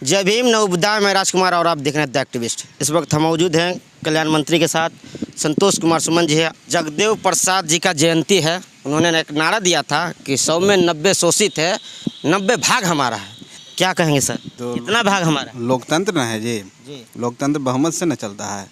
जय भीम नवोदय। मैं राजकुमार और आप देख रहे हैं द एक्टिविस्ट। इस वक्त हम मौजूद हैं कल्याण मंत्री के साथ। संतोष कुमार सुमन जी है। जगदेव प्रसाद जी का जयंती है। उन्होंने एक नारा दिया था कि 100 में 90 शोषित है, 90 भाग हमारा है। क्या कहेंगे सर, तो कितना भाग हमारा है? लोकतंत्र न है जी। जी लोकतंत्र बहुमत से न चलता है।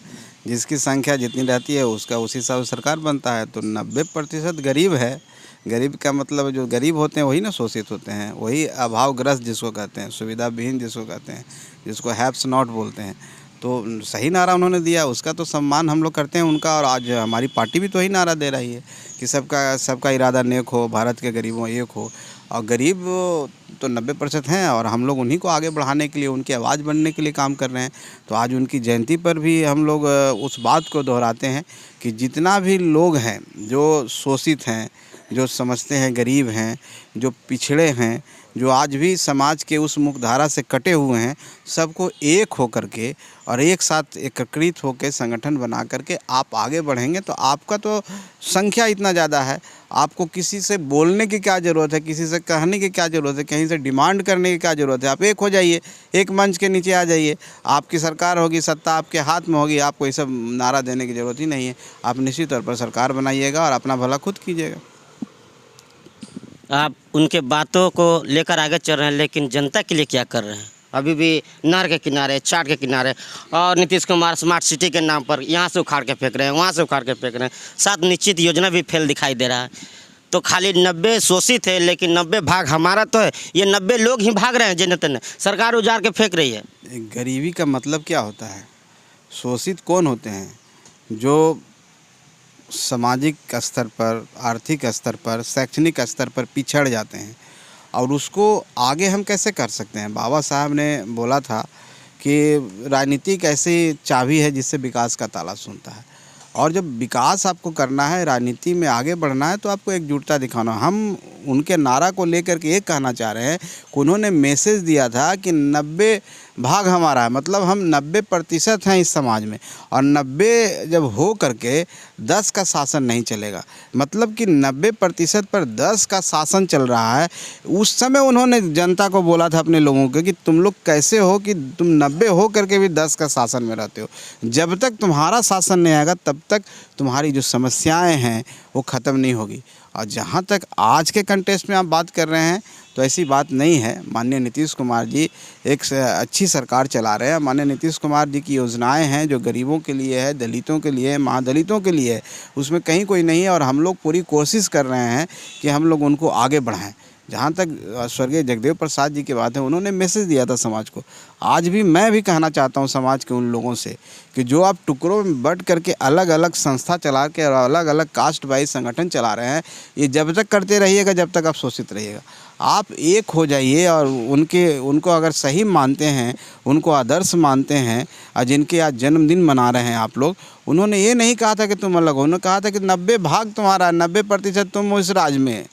जिसकी संख्या जितनी रहती है उसका उसी हिसाब से सरकार बनता है। तो 90% गरीब है। गरीब का मतलब जो गरीब होते हैं वही ना शोषित होते हैं, वही अभावग्रस्त जिसको कहते हैं, सुविधा विहीन जिसको कहते हैं, जिसको हैव्स नॉट बोलते हैं। तो सही नारा उन्होंने दिया, उसका तो सम्मान हम लोग करते हैं उनका। और आज हमारी पार्टी भी तो वही नारा दे रही है कि सबका इरादा नेक हो, भारत के गरीबों एक हो। और गरीब तो 90% हैं और हम लोग उन्हीं को आगे बढ़ाने के लिए, उनकी आवाज़ बनने के लिए काम कर रहे हैं। तो आज उनकी जयंती पर भी हम लोग उस बात को दोहराते हैं कि जितना भी लोग हैं जो शोषित हैं, जो समझते हैं गरीब हैं, जो पिछड़े हैं, जो आज भी समाज के उस मुख्यधारा से कटे हुए हैं, सबको एक होकर के और एक साथ एकत्रित होकर संगठन बना करके आप आगे बढ़ेंगे। तो आपका तो संख्या इतना ज़्यादा है, आपको किसी से बोलने की क्या ज़रूरत है, किसी से कहने की क्या ज़रूरत है, कहीं से डिमांड करने की क्या ज़रूरत है। आप एक हो जाइए, एक मंच के नीचे आ जाइए। आपकी सरकार होगी, सत्ता आपके हाथ में होगी, आपको ये सब नारा देने की ज़रूरत ही नहीं है। आप निश्चित तौर पर सरकार बनाइएगा और अपना भला खुद कीजिएगा। आप उनके बातों को लेकर आगे चल रहे हैं, लेकिन जनता के लिए क्या कर रहे हैं? अभी भी नहर के किनारे, चाट के किनारे, और नीतीश कुमार स्मार्ट सिटी के नाम पर यहाँ से उखाड़ के फेंक रहे हैं, वहाँ से उखाड़ के फेंक रहे हैं। साथ निश्चित योजना भी फेल दिखाई दे रहा है। तो खाली 90 शोषित है, लेकिन 90 भाग हमारा तो है। ये 90 लोग ही भाग रहे हैं जिन्हें सरकार उजाड़ के फेंक रही है। गरीबी का मतलब क्या होता है? शोषित कौन होते हैं? जो सामाजिक स्तर पर, आर्थिक स्तर पर, शैक्षणिक स्तर पर पिछड़ जाते हैं। और उसको आगे हम कैसे कर सकते हैं? बाबा साहब ने बोला था कि राजनीति एक ऐसी चाबी है जिससे विकास का ताला सुनता है। और जब विकास आपको करना है, राजनीति में आगे बढ़ना है, तो आपको एकजुटता दिखाना। हम उनके नारा को लेकर के ये कहना चाह रहे हैं कि उन्होंने मैसेज दिया था कि 90 भाग हमारा है, मतलब हम 90% हैं इस समाज में। और 90 जब हो करके 10 का शासन नहीं चलेगा, मतलब कि 90% पर 10 का शासन चल रहा है। उस समय उन्होंने जनता को बोला था, अपने लोगों को, कि तुम लोग कैसे हो कि तुम 90 हो करके भी 10 का शासन में रहते हो। जब तक तुम्हारा शासन नहीं आएगा तब तक तुम्हारी जो समस्याएं हैं वो ख़त्म नहीं होगी। और जहाँ तक आज के कंटेस्ट में आप बात कर रहे हैं, तो ऐसी बात नहीं है। माननीय नीतीश कुमार जी एक अच्छी सरकार चला रहे हैं। माननीय नीतीश कुमार जी की योजनाएं हैं जो गरीबों के लिए है, दलितों के लिए है, महादलितों के लिए है, उसमें कहीं कोई नहीं है। और हम लोग पूरी कोशिश कर रहे हैं कि हम लोग उनको आगे बढ़ाएं। जहाँ तक स्वर्गीय जगदेव प्रसाद जी की बात है, उन्होंने मैसेज दिया था समाज को। आज भी मैं भी कहना चाहता हूँ समाज के उन लोगों से कि जो आप टुकड़ों में बट करके अलग अलग संस्था चला के और अलग अलग कास्ट वाइज संगठन चला रहे हैं, ये जब तक करते रहिएगा जब तक आप शोषित रहिएगा। आप एक हो जाइए और उनको अगर सही मानते हैं, उनको आदर्श मानते हैं, और जिनके आज जन्मदिन मना रहे हैं आप लोग, उन्होंने ये नहीं कहा था कि तुम अलग हो। उन्होंने कहा था कि 90 भाग तुम्हारा, 90% तुम हो इस राज में,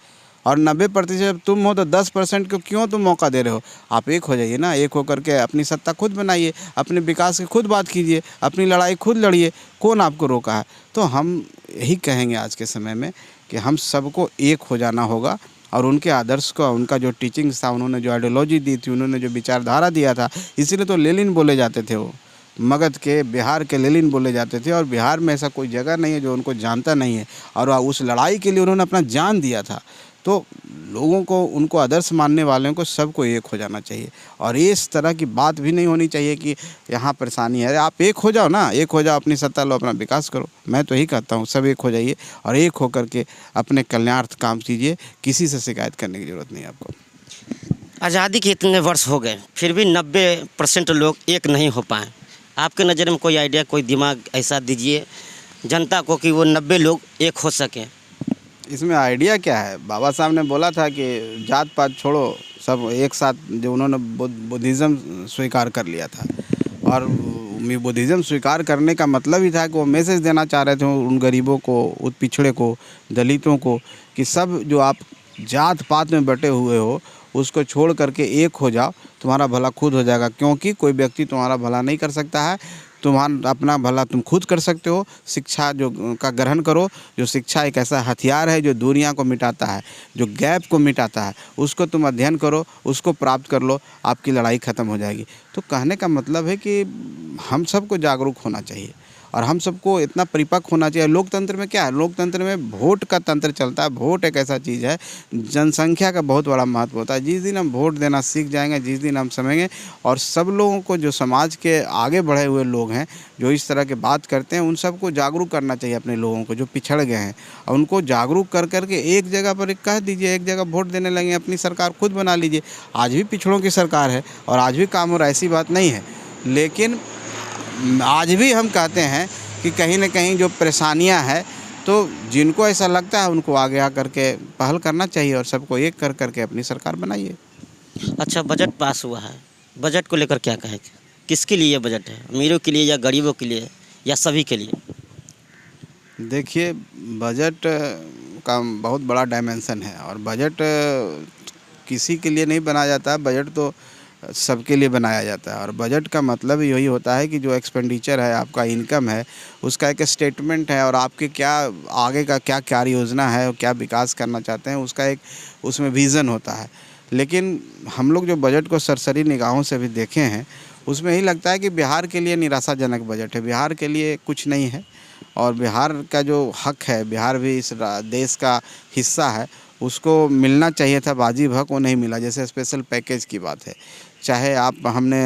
और 90% तुम हो तो 10% को क्यों तुम मौका दे रहे हो? आप एक हो जाइए ना। एक होकर के अपनी सत्ता खुद बनाइए, अपने विकास की खुद बात कीजिए, अपनी लड़ाई खुद लड़िए। कौन आपको रोका है? तो हम यही कहेंगे आज के समय में कि हम सबको एक हो जाना होगा। और उनके आदर्श को, उनका जो टीचिंग्स था, उन्होंने जो आइडियोलॉजी दी थी, उन्होंने जो विचारधारा दिया था, इसीलिए तो लेनिन बोले जाते थे। वो मगध के, बिहार के लेनिन बोले जाते थे। और बिहार में ऐसा कोई जगह नहीं है जो उनको जानता नहीं है। और उस लड़ाई के लिए उन्होंने अपना जान दिया था। तो लोगों को, उनको आदर्श मानने वालों को, सबको एक हो जाना चाहिए। और इस तरह की बात भी नहीं होनी चाहिए कि यहाँ परेशानी है। आप एक हो जाओ ना, एक हो जाओ, अपनी सत्ता लो, अपना विकास करो। मैं तो यही कहता हूँ, सब एक हो जाइए और एक हो करके अपने कल्याणार्थ काम कीजिए। किसी से शिकायत करने की ज़रूरत नहीं है आपको। आज़ादी के इतने वर्ष हो गए, फिर भी 90% लोग एक नहीं हो पाए। आपके नज़र में कोई आइडिया, कोई दिमाग ऐसा दीजिए जनता को कि वो 90 लोग एक हो सकें। इसमें आइडिया क्या है? बाबा साहब ने बोला था कि जात पात छोड़ो, सब एक साथ। जो उन्होंने बुद्धिज़्म स्वीकार कर लिया था। और बुद्धिज़्म स्वीकार करने का मतलब ही था कि वो मैसेज देना चाह रहे थे उन गरीबों को, उन पिछड़े को, दलितों को, कि सब जो आप जात पात में बटे हुए हो उसको छोड़ करके एक हो जाओ, तुम्हारा भला खुद हो जाएगा। क्योंकि कोई व्यक्ति तुम्हारा भला नहीं कर सकता है। तुम्हारा अपना भला तुम खुद कर सकते हो। शिक्षा जो का ग्रहण करो, जो शिक्षा एक ऐसा हथियार है जो दूरियां को मिटाता है, जो गैप को मिटाता है, उसको तुम अध्ययन करो, उसको प्राप्त कर लो, आपकी लड़ाई ख़त्म हो जाएगी। तो कहने का मतलब है कि हम सबको जागरूक होना चाहिए और हम सबको इतना परिपक्व होना चाहिए। लोकतंत्र में क्या है, लोकतंत्र में वोट का तंत्र चलता है। वोट एक ऐसा चीज़ है, जनसंख्या का बहुत बड़ा महत्व होता है। जिस दिन हम वोट देना सीख जाएंगे, जिस दिन हम समझेंगे और सब लोगों को, जो समाज के आगे बढ़े हुए लोग हैं, जो इस तरह की बात करते हैं, उन सबको जागरूक करना चाहिए अपने लोगों को जो पिछड़ गए हैं, और उनको जागरूक कर करके एक जगह पर कह दीजिए, एक जगह वोट देने लगे, अपनी सरकार खुद बना लीजिए। आज भी पिछड़ों की सरकार है और आज भी काम हो रहा है, ऐसी बात नहीं है। लेकिन आज भी हम कहते हैं कि कहीं न कहीं जो परेशानियां हैं, तो जिनको ऐसा लगता है उनको आगे आकर के पहल करना चाहिए और सबको एक कर करके अपनी सरकार बनाइए। अच्छा, बजट पास हुआ है, बजट को लेकर क्या कहें? किसके लिए बजट है? अमीरों के लिए या गरीबों के लिए या सभी के लिए? देखिए, बजट का बहुत बड़ा डायमेंशन है और बजट किसी के लिए नहीं बनाया जाता है। बजट तो सबके लिए बनाया जाता है और बजट का मतलब यही होता है कि जो एक्सपेंडिचर है, आपका इनकम है, उसका एक स्टेटमेंट है और आपके क्या आगे का क्या कार्य योजना है और क्या विकास करना चाहते हैं, उसका एक उसमें विज़न होता है। लेकिन हम लोग जो बजट को सरसरी निगाहों से भी देखे हैं, उसमें यही लगता है कि बिहार के लिए निराशाजनक बजट है। बिहार के लिए कुछ नहीं है और बिहार का जो हक है, बिहार भी इस देश का हिस्सा है, उसको मिलना चाहिए था वाजिब हक, वो नहीं मिला। जैसे स्पेशल पैकेज की बात है, चाहे आप हमने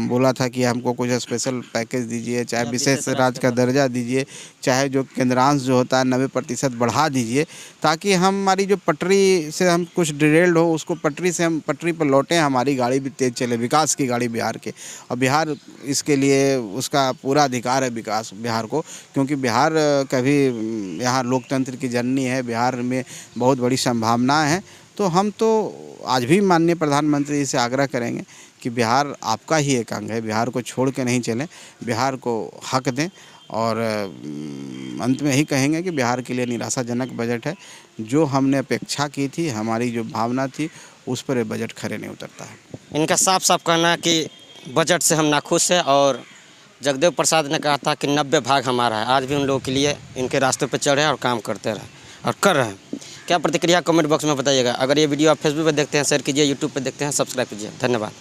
बोला था कि हमको कुछ स्पेशल पैकेज दीजिए, चाहे विशेष राज्य का दर्जा दीजिए, चाहे जो केंद्रांश जो होता है 90% बढ़ा दीजिए, ताकि हमारी जो पटरी से हम कुछ डिरेल्ड हो, उसको पटरी से हम पटरी पर लौटें, हमारी गाड़ी भी तेज़ चले, विकास की गाड़ी बिहार के। और बिहार इसके लिए उसका पूरा अधिकार है, विकास बिहार को, क्योंकि बिहार का भी यहाँ लोकतंत्र की जननी है, बिहार में बहुत बड़ी संभावनाएँ हैं। तो हम तो आज भी माननीय प्रधानमंत्री जी से आग्रह करेंगे कि बिहार आपका ही एक अंग है, बिहार को छोड़ के नहीं चलें, बिहार को हक दें। और अंत में यही कहेंगे कि बिहार के लिए निराशाजनक बजट है। जो हमने अपेक्षा की थी, हमारी जो भावना थी, उस पर ये बजट खरे नहीं उतरता है। इनका साफ साफ कहना है कि बजट से हम नाखुश हैं और जगदेव प्रसाद ने कहा था कि 90 भाग हमारा है। आज भी उन लोगों के लिए इनके रास्ते पर चढ़े और काम करते रहे और कर रहे हैं। क्या प्रतिक्रिया कमेंट बॉक्स में बताइएगा। अगर ये वीडियो आप फेसबुक पर देखते हैं शेयर कीजिए, यूट्यूब पर देखते हैं सब्सक्राइब कीजिए। धन्यवाद।